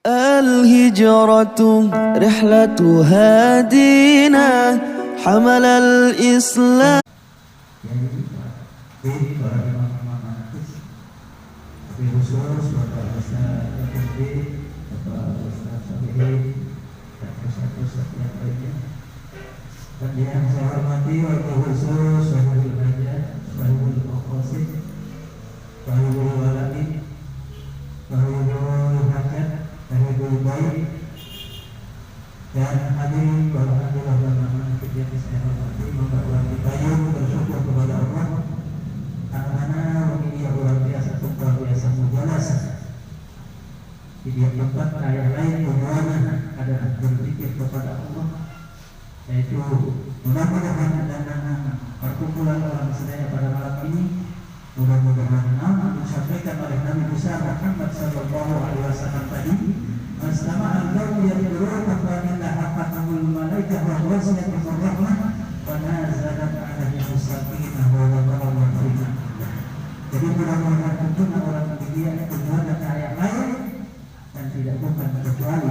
الهجرة رحلة هادينا حمل الإسلام. Dan yang saya hormati wakil khusus Wahidul Hajat, Wahidul Qasid, Wahidul Waladi, Wahidul Hajat, Wahidul Baik, dan hadirin alhamdulillah dan kegiatan saya hormati, moga Allah dipayung bersyukur kepada Allah. Anak-anak ini luar biasa, luar biasa mujalas. Di dia tempat ayat lain tujuannya adalah berzikir kepada Allah, yaitu mudah-mudahan dan perkumpulan orang sedaya pada malam ini mudah-mudahan aman disampaikan oleh Nabi besar Muhammad sallallahu alaihi wasallam tadi, "Mastama al-qaum yaduruna fa inna haqqatul malaikah wa wasiyatu rahmah wa nazalat 'alaihi as-sakinah wa rahmatullah." Jadi mudah-mudahan tuntunan orang ketiga itu ada ayat lain dan tidak bukan kecuali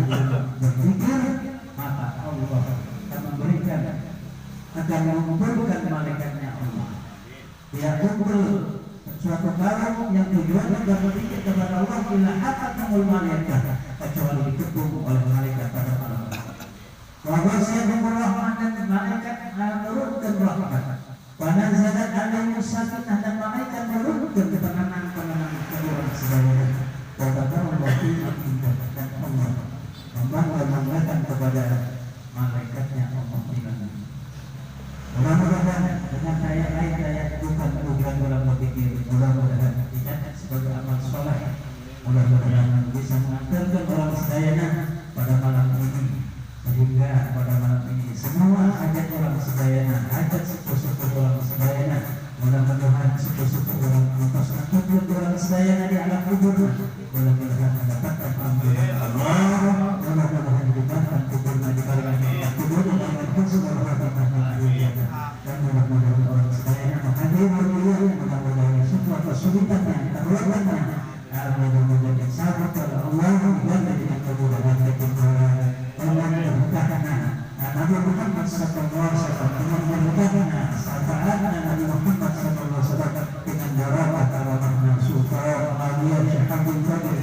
berzikir, maka Allah akan mengumpulkan malaikatnya Allah. Dia kumpul suatu kaum yang tujuannya agar berzikir kepada Allah bila haqqatul malaikat, kecuali dikepung oleh malaikat pada malam. Bahwa siapa rahmat dan malaikat menurunkan rahmat. Pada zakat ada musakinah dan malaikat menurunkan ketenangan kedua semuanya. Pada tahun waktu dan Allah membanggakan kepada malaikatnya Allah ini. Mudah-mudahan dengan ayat-ayat bukan dalam berpikir, mudah-mudahan dicatat sebagai amal soleh, mudah-mudahan bisa mengantarkan orang sedayana pada malam ini, sehingga pada malam ini semua hajat orang sedayana, hajat sepuh-sepuh orang sedayana, mudah-mudahan sepuh-sepuh orang mengumpulkan tujuan orang sedayana di alam kubur, mudah-mudahan mendapatkan ampunan Allah, mudah-mudahan diberikan kuburnya di kalangan kubur dengan khusus dan mudah-mudahan orang sedayana menghadiri mulia, mudah-mudahan semua kesulitannya, kerugiannya, mudah-mudahan yang sabar kepada Allah dan dengan kemudahan kemudahan Allah memudahkan Nabi Muhammad sallallahu alaihi wasallam memudahkan syafaatnya Nabi Muhammad sallallahu alaihi wasallam dengan darah karamah sultan aliyah Syekh Abdul Qadir